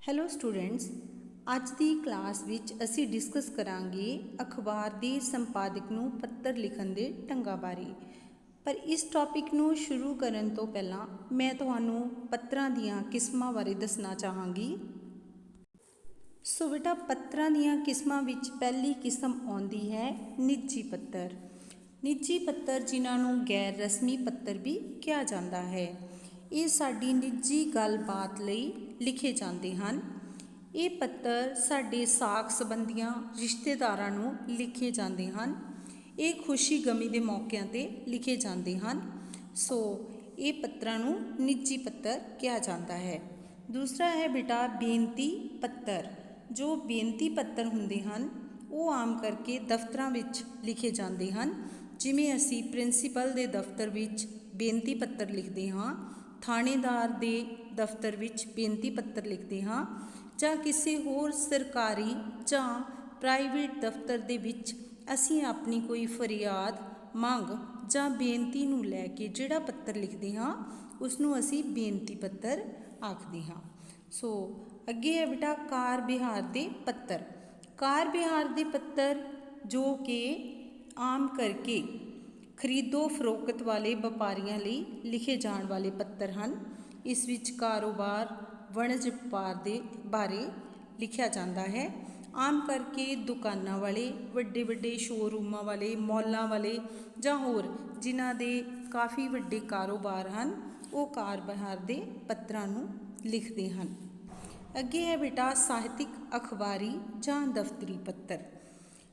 Hello students, ਅੱਜ ਦੀ class ਵਿੱਚ ਅਸੀਂ ਡਿਸਕਸ ਕਰਾਂਗੇ ਅਖਬਾਰ ਦੇ ਸੰਪਾਦਕ ਨੂੰ ਪੱਤਰ ਲਿਖਣ ਦੇ ਢੰਗਾਂ ਬਾਰੇ। ਪਰ ਇਸ ਟੌਪਿਕ ਨੂੰ ਸ਼ੁਰੂ ਕਰਨ ਤੋਂ ਪਹਿਲਾਂ ਮੈਂ ਤੁਹਾਨੂੰ ਪੱਤਰਾਂ ਦੀਆਂ ਕਿਸਮਾਂ ਬਾਰੇ ਦੱਸਣਾ ਚਾਹਾਂਗੀ। ਸੋ ਬੇਟਾ, ਪੱਤਰਾਂ ਦੀਆਂ ਕਿਸਮਾਂ ਵਿੱਚ ਪਹਿਲੀ ਕਿਸਮ ਆਉਂਦੀ ਹੈ ਨਿੱਜੀ ਪੱਤਰ। ਨਿੱਜੀ ਪੱਤਰ ਜਿਨ੍ਹਾਂ ਨੂੰ ਗੈਰ ਰਸਮੀ ਪੱਤਰ ਵੀ ਕਿਹਾ ਜਾਂਦਾ ਹੈ। ਇਹ ਸਾਡੀ ਨਿੱਜੀ ਗੱਲਬਾਤ ਲਈ ਲਿਖੇ ਜਾਂਦੇ ਹਨ। ਇਹ ਪੱਤਰ ਸਾਡੇ ਸਾਕ ਸੰਬੰਧੀਆਂ ਰਿਸ਼ਤੇਦਾਰਾਂ ਨੂੰ ਲਿਖੇ ਜਾਂਦੇ ਹਨ। ਇਹ ਖੁਸ਼ੀ ਗਮੀ ਦੇ ਮੌਕਿਆਂ 'ਤੇ ਲਿਖੇ ਜਾਂਦੇ ਹਨ। ਸੋ ਇਹ ਪੱਤਰਾਂ ਨੂੰ ਨਿੱਜੀ ਪੱਤਰ ਕਿਹਾ ਜਾਂਦਾ ਹੈ। ਦੂਸਰਾ ਹੈ ਬੇਟਾ ਬੇਨਤੀ ਪੱਤਰ। ਜੋ ਬੇਨਤੀ ਪੱਤਰ ਹੁੰਦੇ ਹਨ ਉਹ ਆਮ ਕਰਕੇ ਦਫ਼ਤਰਾਂ ਵਿੱਚ ਲਿਖੇ ਜਾਂਦੇ ਹਨ। ਜਿਵੇਂ ਅਸੀਂ ਪ੍ਰਿੰਸੀਪਲ ਦੇ ਦਫ਼ਤਰ ਵਿੱਚ ਬੇਨਤੀ ਪੱਤਰ ਲਿਖਦੇ ਹਾਂ, ਥਾਣੇਦਾਰ ਦੇ ਦਫ਼ਤਰ ਵਿੱਚ ਬੇਨਤੀ ਪੱਤਰ ਲਿਖਦੇ ਹਾਂ, ਜਾਂ ਕਿਸੇ ਹੋਰ ਸਰਕਾਰੀ ਜਾਂ ਪ੍ਰਾਈਵੇਟ ਦਫ਼ਤਰ ਦੇ ਵਿੱਚ ਅਸੀਂ ਆਪਣੀ ਕੋਈ ਫਰਿਆਦ, ਮੰਗ ਜਾਂ ਬੇਨਤੀ ਨੂੰ ਲੈ ਕੇ ਜਿਹੜਾ ਪੱਤਰ ਲਿਖਦੇ ਹਾਂ ਉਸ ਨੂੰ ਅਸੀਂ ਬੇਨਤੀ ਪੱਤਰ ਆਖਦੇ ਹਾਂ। ਸੋ ਅੱਗੇ ਹੈ ਬੇਟਾ ਕਾਰ ਵਿਹਾਰ ਦੇ ਪੱਤਰ। ਕਾਰ ਵਿਹਾਰ ਦੇ ਪੱਤਰ ਜੋ ਕਿ ਆਮ ਕਰਕੇ ਖਰੀਦੋ ਫਰੋਖਤ ਵਾਲੇ ਵਪਾਰੀਆਂ ਲਈ ਲਿਖੇ ਜਾਣ ਵਾਲੇ ਪੱਤਰ ਹਨ। ਇਸ ਵਿੱਚ ਕਾਰੋਬਾਰ, ਵਣਜ ਵਪਾਰ ਦੇ ਬਾਰੇ ਲਿਖਿਆ ਜਾਂਦਾ ਹੈ। ਆਮ ਕਰਕੇ ਦੁਕਾਨਾਂ ਵਾਲੇ, ਵੱਡੇ ਵੱਡੇ ਸ਼ੋਰੂਮਾਂ ਵਾਲੇ, ਮੌਲਾਂ ਵਾਲੇ ਜਾਂ ਹੋਰ ਜਿਨ੍ਹਾਂ ਦੇ ਕਾਫੀ ਵੱਡੇ ਕਾਰੋਬਾਰ ਹਨ ਉਹ ਕਾਰ ਵਿਹਾਰ ਦੇ ਪੱਤਰਾਂ ਨੂੰ ਲਿਖਦੇ ਹਨ। ਅੱਗੇ ਹੈ ਬੇਟਾ ਸਾਹਿਤਿਕ, ਅਖਬਾਰੀ ਜਾਂ ਦਫ਼ਤਰੀ ਪੱਤਰ।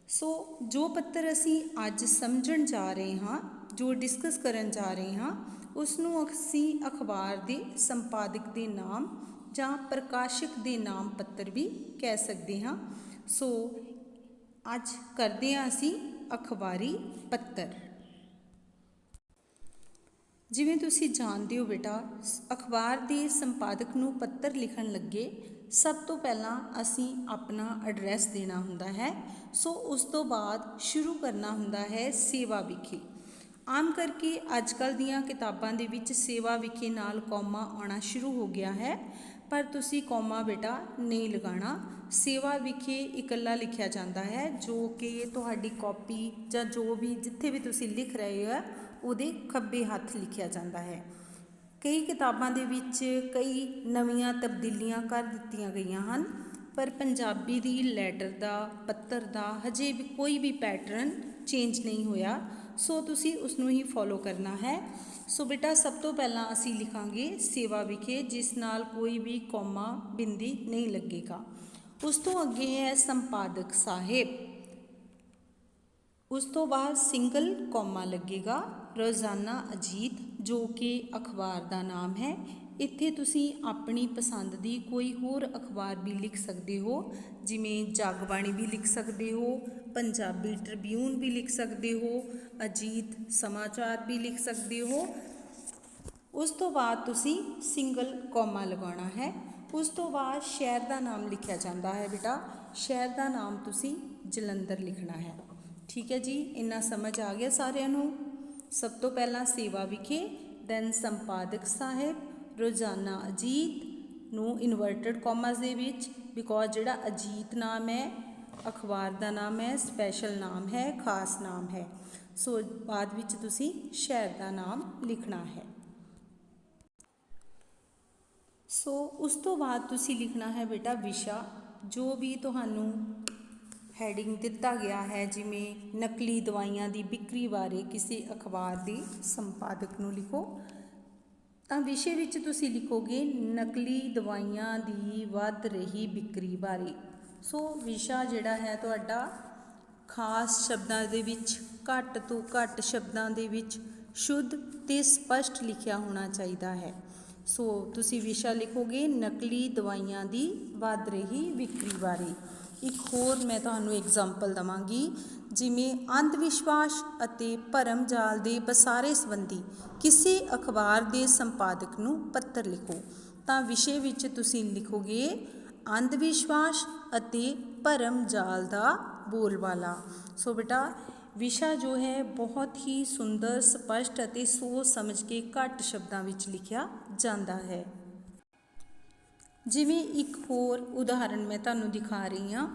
ਸੋ ਜੋ ਪੱਤਰ ਅਸੀਂ ਅੱਜ ਸਮਝਣ ਜਾ ਰਹੇ ਹਾਂ, ਜੋ ਡਿਸਕਸ ਕਰਨ ਜਾ ਰਹੇ ਹਾਂ, ਉਸ ਨੂੰ ਅਸੀਂ ਅਖਬਾਰ ਦੇ ਸੰਪਾਦਕ ਦੇ ਨਾਮ ਜਾਂ ਪ੍ਰਕਾਸ਼ਕ ਦੇ ਨਾਮ ਪੱਤਰ ਵੀ ਕਹਿ ਸਕਦੇ ਹਾਂ। ਸੋ ਅੱਜ ਕਰਦੇ ਹਾਂ ਅਸੀਂ ਅਖਬਾਰੀ ਪੱਤਰ। ਜਿਵੇਂ ਤੁਸੀਂ ਜਾਣਦੇ ਹੋ ਬੇਟਾ, ਅਖਬਾਰ ਦੇ ਸੰਪਾਦਕ ਨੂੰ ਪੱਤਰ ਲਿਖਣ ਲੱਗੇ ਸਭ ਤੋਂ ਪਹਿਲਾਂ ਅਸੀਂ ਆਪਣਾ ਐਡਰੈਸ ਦੇਣਾ ਹੁੰਦਾ ਹੈ। ਸੋ ਉਸ ਤੋਂ ਬਾਅਦ ਸ਼ੁਰੂ ਕਰਨਾ ਹੁੰਦਾ ਹੈ ਸੇਵਾ ਵਿਖੇ। ਆਮ ਕਰਕੇ ਅੱਜ ਕੱਲ੍ਹ ਦੀਆਂ ਕਿਤਾਬਾਂ ਦੇ ਵਿੱਚ ਸੇਵਾ ਵਿਖੇ ਨਾਲ ਕੌਮਾ ਆਉਣਾ ਸ਼ੁਰੂ ਹੋ ਗਿਆ ਹੈ, ਪਰ ਤੁਸੀਂ ਕੌਮਾ ਬੇਟਾ ਨਹੀਂ ਲਗਾਉਣਾ। ਸੇਵਾ ਵਿਖੇ ਇਕੱਲਾ ਲਿਖਿਆ ਜਾਂਦਾ ਹੈ, ਜੋ ਕਿ ਤੁਹਾਡੀ ਕਾਪੀ ਜਾਂ ਜੋ ਵੀ ਜਿੱਥੇ ਵੀ ਤੁਸੀਂ ਲਿਖ ਰਹੇ ਹੋ ਉਹਦੇ ਖੱਬੇ ਹੱਥ ਲਿਖਿਆ ਜਾਂਦਾ ਹੈ। ਕਈ ਕਿਤਾਬਾਂ ਦੇ ਵਿੱਚ ਕਈ ਨਵੀਆਂ ਤਬਦੀਲੀਆਂ ਕਰ ਦਿੱਤੀਆਂ ਗਈਆਂ ਹਨ, ਪਰ ਪੰਜਾਬੀ ਦੀ ਲੈਟਰ ਦਾ, ਪੱਤਰ ਦਾ ਹਜੇ ਵੀ ਕੋਈ ਵੀ ਪੈਟਰਨ ਚੇਂਜ ਨਹੀਂ ਹੋਇਆ। ਸੋ ਤੁਸੀਂ ਉਸ ਨੂੰ ਹੀ ਫੋਲੋ ਕਰਨਾ ਹੈ। ਸੋ ਬੇਟਾ ਸਭ ਤੋਂ ਪਹਿਲਾਂ ਅਸੀਂ ਲਿਖਾਂਗੇ ਸੇਵਾ ਵਿਖੇ, ਜਿਸ ਨਾਲ ਕੋਈ ਵੀ ਕੌਮਾ, ਬਿੰਦੀ ਨਹੀਂ ਲੱਗੇਗਾ। ਉਸ ਤੋਂ ਅੱਗੇ ਹੈ ਸੰਪਾਦਕ ਸਾਹਿਬ। ਉਸ ਤੋਂ ਬਾਅਦ ਸਿੰਗਲ ਕੌਮਾ ਲੱਗੇਗਾ। ਰੋਜ਼ਾਨਾ ਅਜੀਤ, ਜੋ ਕਿ ਅਖਬਾਰ ਦਾ ਨਾਮ ਹੈ। ਇੱਥੇ ਤੁਸੀਂ ਆਪਣੀ ਪਸੰਦ ਦੀ ਕੋਈ ਹੋਰ ਅਖਬਾਰ ਵੀ ਲਿਖ ਸਕਦੇ ਹੋ, ਜਿਵੇਂ ਜਗਬਾਣੀ ਵੀ ਲਿਖ ਸਕਦੇ ਹੋ, ਪੰਜਾਬੀ ਟ੍ਰਿਬਿਊਨ ਵੀ ਲਿਖ ਸਕਦੇ ਹੋ, ਅਜੀਤ ਸਮਾਚਾਰ ਵੀ ਲਿਖ ਸਕਦੇ ਹੋ। ਉਸ ਤੋਂ ਬਾਅਦ ਤੁਸੀਂ ਸਿੰਗਲ ਕੌਮਾ ਲਗਾਉਣਾ ਹੈ। ਉਸ ਤੋਂ ਬਾਅਦ ਸ਼ਹਿਰ ਦਾ ਨਾਮ ਲਿਖਿਆ ਜਾਂਦਾ ਹੈ ਬੇਟਾ। ਸ਼ਹਿਰ ਦਾ ਨਾਮ ਤੁਸੀਂ ਜਲੰਧਰ ਲਿਖਣਾ ਹੈ। ਠੀਕ ਹੈ ਜੀ, ਇੰਨਾ ਸਮਝ ਆ ਗਿਆ ਸਾਰਿਆਂ ਨੂੰ। ਸਭ ਤੋਂ ਪਹਿਲਾਂ ਸੇਵਾ ਵਿਖੇ, ਦੈਨ ਸੰਪਾਦਕ ਸਾਹਿਬ, ਰੋਜ਼ਾਨਾ ਅਜੀਤ ਨੂੰ ਇਨਵਰਟਡ ਕੌਮਾਸ ਦੇ ਵਿੱਚ, ਬਿਕੋਜ਼ ਜਿਹੜਾ ਅਜੀਤ ਨਾਮ ਹੈ ਅਖਬਾਰ ਦਾ ਨਾਮ ਹੈ, ਸਪੈਸ਼ਲ ਨਾਮ ਹੈ, ਖਾਸ ਨਾਮ ਹੈ। ਸੋ ਬਾਅਦ ਵਿੱਚ ਤੁਸੀਂ ਸ਼ਹਿਰ ਦਾ ਨਾਮ ਲਿਖਣਾ ਹੈ। ਸੋ ਉਸ ਤੋਂ ਬਾਅਦ ਤੁਸੀਂ ਲਿਖਣਾ ਹੈ ਬੇਟਾ ਵਿਸ਼ਾ। ਜੋ ਵੀ ਤੁਹਾਨੂੰ ਹੈਡਿੰਗ ਦਿੱਤਾ ਗਿਆ ਹੈ, ਜਿਵੇਂ ਨਕਲੀ ਦਵਾਈਆਂ ਦੀ ਵਿਕਰੀ ਬਾਰੇ ਕਿਸੇ ਅਖਬਾਰ ਦੇ ਸੰਪਾਦਕ ਨੂੰ ਲਿਖੋ, ਤਾਂ ਵਿਸ਼ੇ ਵਿੱਚ ਤੁਸੀਂ ਲਿਖੋਗੇ ਨਕਲੀ ਦਵਾਈਆਂ ਦੀ ਵੱਧ ਰਹੀ ਵਿਕਰੀ ਬਾਰੇ। ਸੋ ਵਿਸ਼ਾ ਜਿਹੜਾ ਹੈ ਤੁਹਾਡਾ ਖਾਸ ਸ਼ਬਦਾਂ ਦੇ ਵਿੱਚ, ਘੱਟ ਤੋਂ ਘੱਟ ਸ਼ਬਦਾਂ ਦੇ ਵਿੱਚ ਸ਼ੁੱਧ ਅਤੇ ਸਪਸ਼ਟ ਲਿਖਿਆ ਹੋਣਾ ਚਾਹੀਦਾ ਹੈ। ਸੋ ਤੁਸੀਂ ਵਿਸ਼ਾ ਲਿਖੋਗੇ ਨਕਲੀ ਦਵਾਈਆਂ ਦੀ ਵੱਧ ਰਹੀ ਵਿਕਰੀ ਬਾਰੇ। ਇੱਕ ਹੋਰ ਮੈਂ ਤੁਹਾਨੂੰ ਐਗਜ਼ਾਮਪਲ ਦੇਵਾਂਗੀ, ਜਿਵੇਂ ਅੰਧ ਵਿਸ਼ਵਾਸ ਅਤੇ ਭਰਮ ਜਾਲ ਦੇ ਵਸਾਰੇ ਸੰਬੰਧੀ ਕਿਸੇ ਅਖਬਾਰ ਦੇ ਸੰਪਾਦਕ ਨੂੰ ਪੱਤਰ ਲਿਖੋ, ਤਾਂ ਵਿਸ਼ੇ ਵਿੱਚ ਤੁਸੀਂ ਲਿਖੋਗੇ ਅੰਧ ਵਿਸ਼ਵਾਸ ਅਤੇ ਭਰਮ ਜਾਲ ਦਾ ਬੋਲਬਾਲਾ। ਸੋ ਬੇਟਾ ਵਿਸ਼ਾ ਜੋ ਹੈ ਬਹੁਤ ਹੀ ਸੁੰਦਰ, ਸਪਸ਼ਟ ਅਤੇ ਸੋਚ ਸਮਝ ਕੇ ਘੱਟ ਸ਼ਬਦਾਂ ਵਿੱਚ ਲਿਖਿਆ ਜਾਂਦਾ ਹੈ। ਜਿਵੇਂ ਇੱਕ ਹੋਰ ਉਦਾਹਰਨ ਮੈਂ ਤੁਹਾਨੂੰ ਦਿਖਾ ਰਹੀ ਹਾਂ।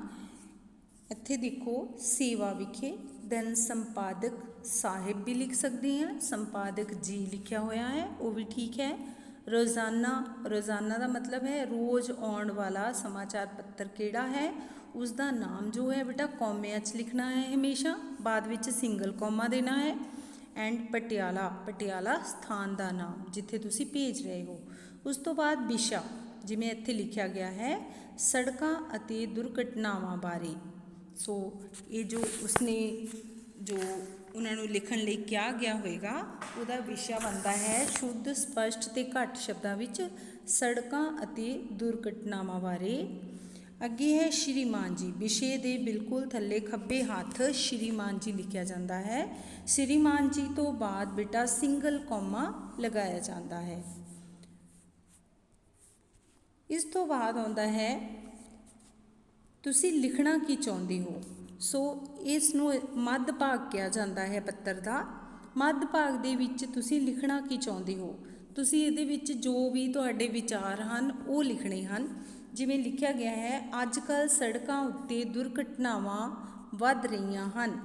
ਇੱਥੇ ਦੇਖੋ, ਸੇਵਾ ਵਿਖੇ, ਦੈਨ ਸੰਪਾਦਕ ਸਾਹਿਬ ਵੀ ਲਿਖ ਸਕਦੇ ਹਾਂ, ਸੰਪਾਦਕ ਜੀ ਲਿਖਿਆ ਹੋਇਆ ਹੈ, ਉਹ ਵੀ ਠੀਕ ਹੈ। ਰੋਜ਼ਾਨਾ, ਰੋਜ਼ਾਨਾ ਦਾ ਮਤਲਬ ਹੈ ਰੋਜ਼ ਆਉਣ ਵਾਲਾ ਸਮਾਚਾਰ ਪੱਤਰ ਕਿਹੜਾ ਹੈ, ਉਸ ਦਾ ਨਾਮ ਜੋ ਹੈ ਬੇਟਾ ਕੌਮਿਆਂ 'ਚ ਲਿਖਣਾ ਹੈ, ਹਮੇਸ਼ਾ ਬਾਅਦ ਵਿੱਚ ਸਿੰਗਲ ਕੌਮਾ ਦੇਣਾ ਹੈ। ਐਂਡ ਪਟਿਆਲਾ, ਪਟਿਆਲਾ ਸਥਾਨ ਦਾ ਨਾਮ ਜਿੱਥੇ ਤੁਸੀਂ ਭੇਜ ਰਹੇ ਹੋ। ਉਸ ਤੋਂ ਬਾਅਦ ਵਿਸ਼ਾ, ਜਿਵੇਂ ਇੱਥੇ ਲਿਖਿਆ ਗਿਆ ਹੈ ਸੜਕਾਂ ਅਤੇ ਦੁਰਘਟਨਾਵਾਂ ਬਾਰੇ। ਸੋ ਇਹ ਜੋ ਉਸਨੇ ਜੋ ਉਹਨਾਂ ਨੂੰ ਲਿਖਣ ਲਈ ਕਿਹਾ ਗਿਆ ਹੋਵੇਗਾ, ਉਹਦਾ ਵਿਸ਼ਾ ਬਣਦਾ ਹੈ ਸ਼ੁੱਧ, ਸਪਸ਼ਟ ਅਤੇ ਘੱਟ ਸ਼ਬਦਾਂ ਵਿੱਚ ਸੜਕਾਂ ਅਤੇ ਦੁਰਘਟਨਾਵਾਂ ਬਾਰੇ। ਅੱਗੇ ਹੈ ਸ਼੍ਰੀਮਾਨ ਜੀ, ਵਿਸ਼ੇ ਦੇ ਬਿਲਕੁਲ ਥੱਲੇ ਖੱਬੇ ਹੱਥ ਸ਼੍ਰੀਮਾਨ ਜੀ ਲਿਖਿਆ ਜਾਂਦਾ ਹੈ। ਸ਼੍ਰੀਮਾਨ ਜੀ ਤੋਂ ਬਾਅਦ ਬੇਟਾ ਸਿੰਗਲ ਕੌਮਾ ਲਗਾਇਆ ਜਾਂਦਾ ਹੈ। ਇਸ ਤੋਂ ਬਾਅਦ ਆਉਂਦਾ ਹੈ ਤੁਸੀਂ ਲਿਖਣਾ ਕੀ ਚਾਹੁੰਦੇ ਹੋ। ਸੋ ਇਸ ਨੂੰ ਮੱਧ ਭਾਗ ਕਿਹਾ ਜਾਂਦਾ ਹੈ ਪੱਤਰ ਦਾ। ਮੱਧ ਭਾਗ ਦੇ ਵਿੱਚ ਤੁਸੀਂ ਲਿਖਣਾ ਕੀ ਚਾਹੁੰਦੇ ਹੋ। ਤੁਸੀਂ ਇਹਦੇ ਵਿੱਚ ਜੋ ਵੀ ਤੁਹਾਡੇ ਵਿਚਾਰ ਹਨ ਉਹ ਲਿਖਣੇ ਹਨ। ਜਿਵੇਂ ਲਿਖਿਆ ਗਿਆ ਹੈ, ਅੱਜ ਕੱਲ੍ਹ ਸੜਕਾਂ ਉੱਤੇ ਦੁਰਘਟਨਾਵਾਂ ਵੱਧ ਰਹੀਆਂ ਹਨ।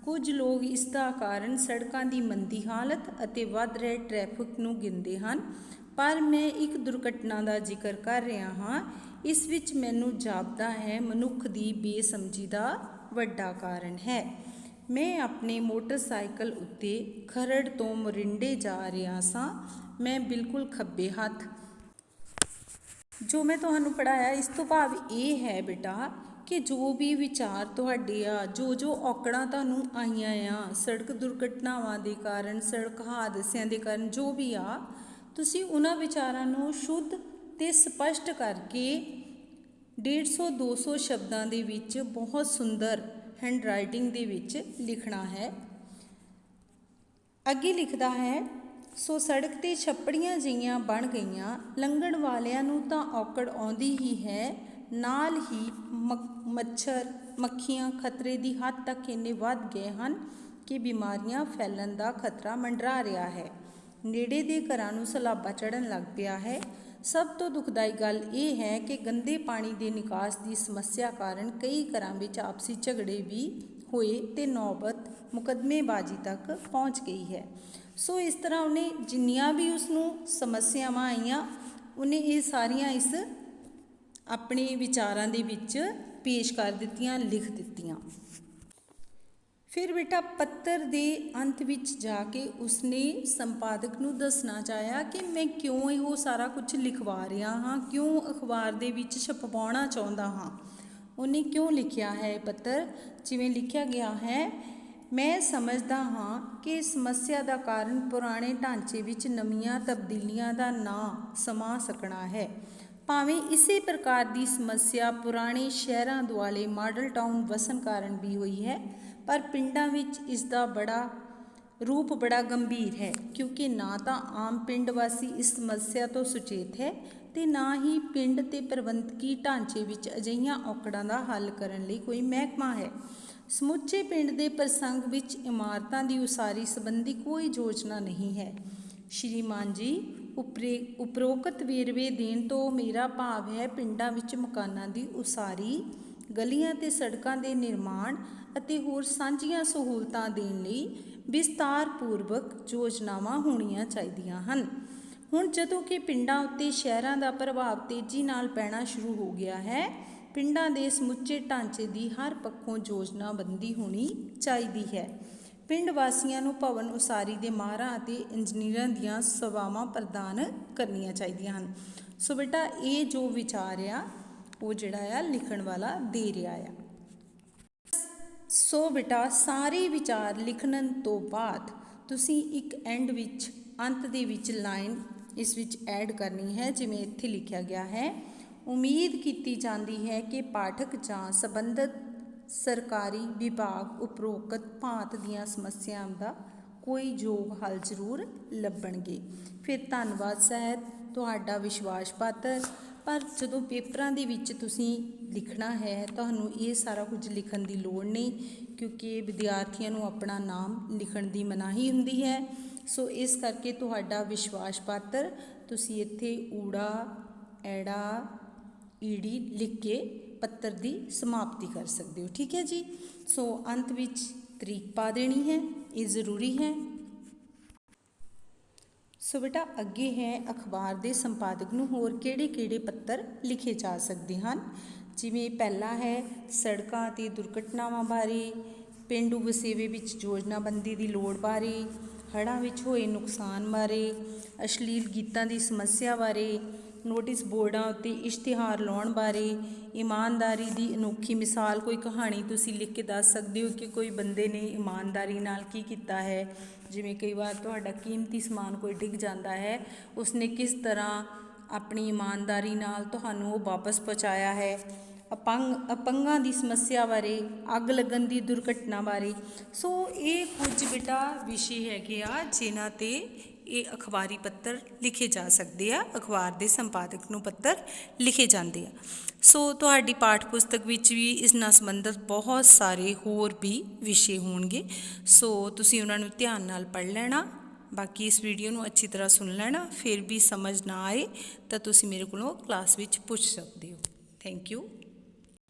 ਕੁਝ ਲੋਕ ਇਸ ਦਾ ਕਾਰਨ ਸੜਕਾਂ ਦੀ ਮੰਦੀ ਹਾਲਤ ਅਤੇ ਵੱਧ ਰਹੇ ਟ੍ਰੈਫਿਕ ਨੂੰ ਗਿਣਦੇ ਹਨ, ਪਰ ਮੈਂ ਇੱਕ ਦੁਰਘਟਨਾ ਦਾ ਜ਼ਿਕਰ ਕਰ ਰਿਹਾ ਹਾਂ। ਇਸ ਵਿੱਚ ਮੈਨੂੰ ਜਾਪਦਾ ਹੈ ਮਨੁੱਖ ਦੀ ਬੇਸਮਝੀ ਦਾ ਵੱਡਾ ਕਾਰਨ ਹੈ। ਮੈਂ ਆਪਣੇ ਮੋਟਰਸਾਈਕਲ ਉੱਤੇ ਖਰੜ ਤੋਂ ਮੋਰਿੰਡੇ ਜਾ ਰਿਹਾ ਸਾਂ। ਮੈਂ ਬਿਲਕੁਲ ਖੱਬੇ ਹੱਥ। ਜੋ ਮੈਂ ਤੁਹਾਨੂੰ ਪੜ੍ਹਾਇਆ, ਇਸ ਤੋਂ ਭਾਵ ਇਹ ਹੈ ਬੇਟਾ ਕਿ ਜੋ ਵੀ ਵਿਚਾਰ ਤੁਹਾਡੇ ਆ, ਜੋ ਔਕੜਾਂ ਤੁਹਾਨੂੰ ਆਈਆਂ ਆ ਸੜਕ ਦੁਰਘਟਨਾਵਾਂ ਦੇ ਕਾਰਨ, ਸੜਕ ਹਾਦਸਿਆਂ ਦੇ ਕਾਰਨ, ਜੋ ਵੀ ਆ, ਤੁਸੀਂ ਉਹਨਾਂ ਵਿਚਾਰਾਂ ਨੂੰ ਸ਼ੁੱਧ ਅਤੇ ਸਪਸ਼ਟ ਕਰਕੇ 150-200 ਸ਼ਬਦਾਂ ਦੇ ਵਿੱਚ ਬਹੁਤ ਸੁੰਦਰ ਹੈਂਡਰਾਈਟਿੰਗ ਦੇ ਵਿੱਚ ਲਿਖਣਾ ਹੈ। ਅੱਗੇ ਲਿਖਦਾ ਹੈ, ਸੋ ਸੜਕ 'ਤੇ ਛੱਪੜੀਆਂ ਜਿਹੀਆਂ ਬਣ ਗਈਆਂ, ਲੰਘਣ ਵਾਲਿਆਂ ਨੂੰ ਤਾਂ ਔਕੜ ਆਉਂਦੀ ਹੀ ਹੈ, ਨਾਲ ਹੀ ਮੱਛਰ ਮੱਖੀਆਂ ਖਤਰੇ ਦੀ ਹੱਦ ਤੱਕ ਇੰਨੇ ਵੱਧ ਗਏ ਹਨ ਕਿ ਬਿਮਾਰੀਆਂ ਫੈਲਣ ਦਾ ਖਤਰਾ ਮੰਡਰਾ ਰਿਹਾ ਹੈ। ਨੇੜੇ ਦੇ ਘਰਾਂ ਨੂੰ ਸਲਾਬਾ ਚੜ੍ਹਨ ਲੱਗ ਪਿਆ ਹੈ। ਸਭ ਤੋਂ ਦੁਖਦਾਈ ਗੱਲ ਇਹ ਹੈ ਕਿ ਗੰਦੇ ਪਾਣੀ ਦੇ ਨਿਕਾਸ ਦੀ ਸਮੱਸਿਆ ਕਾਰਨ ਕਈ ਘਰਾਂ ਵਿੱਚ ਆਪਸੀ ਝਗੜੇ ਵੀ ਹੋਏ ਅਤੇ ਨੌਬਤ ਮੁਕੱਦਮੇਬਾਜ਼ੀ ਤੱਕ ਪਹੁੰਚ ਗਈ ਹੈ। ਸੋ ਇਸ ਤਰ੍ਹਾਂ ਉਹਨੇ ਜਿੰਨੀਆਂ ਵੀ ਉਸਨੂੰ ਸਮੱਸਿਆਵਾਂ ਆਈਆਂ, ਉਹਨੇ ਇਹ ਸਾਰੀਆਂ ਇਸ ਆਪਣੇ ਵਿਚਾਰਾਂ ਦੇ ਵਿੱਚ ਪੇਸ਼ ਕਰ ਦਿੱਤੀਆਂ, ਲਿਖ ਦਿੱਤੀਆਂ। ਫਿਰ ਬੇਟਾ ਪੱਤਰ ਦੇ ਅੰਤ ਵਿੱਚ ਜਾ ਕੇ ਉਸਨੇ ਸੰਪਾਦਕ ਨੂੰ ਦੱਸਣਾ ਚਾਹਿਆ ਕਿ ਮੈਂ ਕਿਉਂ ਇਹੋ ਸਾਰਾ ਕੁਝ ਲਿਖਵਾ ਰਿਹਾ ਹਾਂ, ਕਿਉਂ ਅਖਬਾਰ ਦੇ ਵਿੱਚ ਛਪਵਾਉਣਾ ਚਾਹੁੰਦਾ ਹਾਂ। ਉਹਨੇ ਕਿਉਂ ਲਿਖਿਆ ਹੈ ਇਹ ਪੱਤਰ। ਜਿਵੇਂ ਲਿਖਿਆ ਗਿਆ ਹੈ, ਮੈਂ ਸਮਝਦਾ ਹਾਂ ਕਿ ਸਮੱਸਿਆ ਦਾ ਕਾਰਨ ਪੁਰਾਣੇ ਢਾਂਚੇ ਵਿੱਚ ਨਵੀਆਂ ਤਬਦੀਲੀਆਂ ਦਾ ਨਾ ਸਮਾ ਸਕਣਾ ਹੈ। ਭਾਵੇਂ ਇਸੇ ਪ੍ਰਕਾਰ ਦੀ ਸਮੱਸਿਆ ਪੁਰਾਣੇ ਸ਼ਹਿਰਾਂ ਦੁਆਲੇ ਮਾਡਲ ਟਾਊਨ ਵਸਣ ਕਾਰਨ ਵੀ ਹੋਈ ਹੈ, ਪਰ ਪਿੰਡਾਂ ਵਿੱਚ ਇਸ ਦਾ ਰੂਪ ਬੜਾ ਗੰਭੀਰ ਹੈ, ਕਿਉਂਕਿ ਨਾ ਤਾਂ ਆਮ ਪਿੰਡ ਵਾਸੀ ਇਸ ਸਮੱਸਿਆ ਤੋਂ ਸੁਚੇਤ ਹੈ ਅਤੇ ਨਾ ਹੀ ਪਿੰਡ ਅਤੇ ਪ੍ਰਬੰਧਕੀ ਢਾਂਚੇ ਵਿੱਚ ਅਜਿਹੀਆਂ ਔਕੜਾਂ ਦਾ ਹੱਲ ਕਰਨ ਲਈ ਕੋਈ ਮਹਿਕਮਾ ਹੈ। ਸਮੁੱਚੇ ਪਿੰਡ ਦੇ ਪ੍ਰਸੰਗ ਵਿੱਚ ਇਮਾਰਤਾਂ ਦੀ ਉਸਾਰੀ ਸੰਬੰਧੀ ਕੋਈ ਯੋਜਨਾ ਨਹੀਂ ਹੈ। ਸ਼੍ਰੀਮਾਨ ਜੀ, ਉਪਰੋਕਤ ਵੇਰਵੇ ਦੇਣ ਤੋਂ ਮੇਰਾ ਭਾਵ ਹੈ ਪਿੰਡਾਂ ਵਿੱਚ ਮਕਾਨਾਂ ਦੀ ਉਸਾਰੀ, ਗਲੀਆਂ ਅਤੇ ਸੜਕਾਂ ਦੇ ਨਿਰਮਾਣ ਅਤੇ ਹੋਰ ਸਾਂਝੀਆਂ ਸਹੂਲਤਾਂ ਦੇਣ ਲਈ ਵਿਸਤਾਰਪੂਰਵਕ ਯੋਜਨਾਵਾਂ ਹੋਣੀਆਂ ਚਾਹੀਦੀਆਂ ਹਨ। ਹੁਣ ਜਦੋਂ ਕਿ ਪਿੰਡਾਂ ਉੱਤੇ ਸ਼ਹਿਰਾਂ ਦਾ ਪ੍ਰਭਾਵ ਤੇਜ਼ੀ ਨਾਲ ਪੈਣਾ ਸ਼ੁਰੂ ਹੋ ਗਿਆ ਹੈ, ਪਿੰਡਾਂ ਦੇ ਸਮੁੱਚੇ ਢਾਂਚੇ ਦੀ ਹਰ ਪੱਖੋਂ ਯੋਜਨਾਬੰਦੀ ਹੋਣੀ ਚਾਹੀਦੀ ਹੈ। ਪਿੰਡ ਵਾਸੀਆਂ ਨੂੰ ਭਵਨ ਉਸਾਰੀ ਦੇ ਮਾਹਰਾਂ ਅਤੇ ਇੰਜੀਨੀਅਰਾਂ ਦੀਆਂ ਸੇਵਾਵਾਂ ਪ੍ਰਦਾਨ ਕਰਨੀਆਂ ਚਾਹੀਦੀਆਂ ਹਨ। ਸੋ ਬੇਟਾ ਇਹ ਜੋ ਵਿਚਾਰ ਆ ਉਹ ਜਿਹੜਾ ਆ ਲਿਖਣ ਵਾਲਾ ਦੇ ਰਿਹਾ ਆ। ਸੋ ਬੇਟਾ ਸਾਰੇ ਵਿਚਾਰ ਲਿਖਣ ਤੋਂ ਬਾਅਦ ਤੁਸੀਂ ਇੱਕ ਐਂਡ ਵਿੱਚ, ਅੰਤ ਦੇ ਵਿੱਚ ਲਾਈਨ ਇਸ ਵਿੱਚ ਐਡ ਕਰਨੀ ਹੈ। ਜਿਵੇਂ ਇੱਥੇ ਲਿਖਿਆ ਗਿਆ ਹੈ, ਉਮੀਦ ਕੀਤੀ ਜਾਂਦੀ ਹੈ ਕਿ ਪਾਠਕ ਜਾਂ ਸੰਬੰਧਿਤ ਸਰਕਾਰੀ ਵਿਭਾਗ ਉਪਰੋਕਤ ਭਾਂਤ ਦੀਆਂ ਸਮੱਸਿਆਵਾਂ ਦਾ ਕੋਈ ਯੋਗ ਹੱਲ ਜ਼ਰੂਰ ਲੱਭਣਗੇ। ਫਿਰ ਧੰਨਵਾਦ ਸਾਹਿਤ, ਤੁਹਾਡਾ ਵਿਸ਼ਵਾਸ ਪਾਤਰ। ਪਰ ਜਦੋਂ ਪੇਪਰਾਂ ਦੇ ਵਿੱਚ ਤੁਸੀਂ ਲਿਖਣਾ ਹੈ, ਤੁਹਾਨੂੰ ਇਹ ਸਾਰਾ ਕੁਝ ਲਿਖਣ ਦੀ ਲੋੜ ਨਹੀਂ, ਕਿਉਂਕਿ ਵਿਦਿਆਰਥੀਆਂ ਨੂੰ ਆਪਣਾ ਨਾਮ ਲਿਖਣ ਦੀ ਮਨਾਹੀ ਹੁੰਦੀ ਹੈ। ਸੋ ਇਸ ਕਰਕੇ ਤੁਹਾਡਾ ਵਿਸ਼ਵਾਸ ਪਾਤਰ ਤੁਸੀਂ ਇੱਥੇ ਊੜਾ, ਐੜਾ, ਈਡੀ ਲਿਖ ਕੇ ਪੱਤਰ ਦੀ ਸਮਾਪਤੀ ਕਰ ਸਕਦੇ ਹੋ। ਠੀਕ ਹੈ ਜੀ। ਸੋ ਅੰਤ ਵਿੱਚ ਤਰੀਕ ਪਾ ਦੇਣੀ ਹੈ, ਇਹ ਜ਼ਰੂਰੀ ਹੈ। ਸੋ ਬੇਟਾ ਅੱਗੇ ਹੈ ਅਖਬਾਰ ਦੇ ਸੰਪਾਦਕ ਨੂੰ ਹੋਰ ਕਿਹੜੇ ਪੱਤਰ ਲਿਖੇ ਜਾ ਸਕਦੇ ਹਨ। ਜਿਵੇਂ ਪਹਿਲਾ ਹੈ ਸੜਕਾਂ ਅਤੇ ਦੁਰਘਟਨਾਵਾਂ ਬਾਰੇ, ਪੇਂਡੂ ਵਸੇਵੇ ਵਿੱਚ ਯੋਜਨਾਬੰਦੀ ਦੀ ਲੋੜ ਬਾਰੇ, ਹੜ੍ਹਾਂ ਵਿੱਚ ਹੋਏ ਨੁਕਸਾਨ ਬਾਰੇ, ਅਸ਼ਲੀਲ ਗੀਤਾਂ ਦੀ ਸਮੱਸਿਆ ਬਾਰੇ, ਨੋਟਿਸ ਬੋਰਡਾਂ ਉੱਤੇ ਇਸ਼ਤਿਹਾਰ ਲਾਉਣ ਬਾਰੇ, ਇਮਾਨਦਾਰੀ ਦੀ ਅਨੋਖੀ ਮਿਸਾਲ, ਕੋਈ ਕਹਾਣੀ ਤੁਸੀਂ ਲਿਖ ਕੇ ਦੱਸ ਸਕਦੇ ਹੋ ਕਿ ਕੋਈ ਬੰਦੇ ਨੇ ਇਮਾਨਦਾਰੀ ਨਾਲ ਕੀ ਕੀਤਾ ਹੈ। ਜਿਵੇਂ ਕਈ ਵਾਰ ਤੁਹਾਡਾ ਕੀਮਤੀ ਸਮਾਨ ਕੋਈ ਡਿੱਗ ਜਾਂਦਾ ਹੈ, ਉਸਨੇ ਕਿਸ ਤਰ੍ਹਾਂ ਆਪਣੀ ਇਮਾਨਦਾਰੀ ਨਾਲ ਤੁਹਾਨੂੰ ਉਹ ਵਾਪਸ ਪਹੁੰਚਾਇਆ ਹੈ। ਅਪੰਗਾਂ ਦੀ ਸਮੱਸਿਆ ਬਾਰੇ, ਅੱਗ ਲੱਗਣ ਦੀ ਦੁਰਘਟਨਾ ਬਾਰੇ। ਸੋ ਇਹ ਕੁਝ ਬੇਟਾ ਵਿਸ਼ੇ ਹੈਗੇ ਆ ਜਿਨ੍ਹਾਂ 'ਤੇ ਇਹ ਅਖਬਾਰੀ ਪੱਤਰ ਲਿਖੇ ਜਾ ਸਕਦੇ ਆ, ਅਖਬਾਰ ਦੇ ਸੰਪਾਦਕ ਨੂੰ ਪੱਤਰ ਲਿਖੇ ਜਾਂਦੇ ਆ। ਸੋ ਤੁਹਾਡੀ ਪਾਠ ਪੁਸਤਕ ਵਿੱਚ ਵੀ ਇਸ ਨਾਲ ਸੰਬੰਧਿਤ ਬਹੁਤ ਸਾਰੇ ਹੋਰ ਵੀ ਵਿਸ਼ੇ ਹੋਣਗੇ। ਸੋ ਤੁਸੀਂ ਉਹਨਾਂ ਨੂੰ ਧਿਆਨ ਨਾਲ ਪੜ੍ਹ ਲੈਣਾ। ਬਾਕੀ ਇਸ ਵੀਡੀਓ ਨੂੰ ਅੱਛੀ ਤਰ੍ਹਾਂ ਸੁਣ ਲੈਣਾ। ਫਿਰ ਵੀ ਸਮਝ ਨਾ ਆਏ ਤਾਂ ਤੁਸੀਂ ਮੇਰੇ ਕੋਲੋਂ ਕਲਾਸ ਵਿੱਚ ਪੁੱਛ ਸਕਦੇ ਹੋ। Thank you.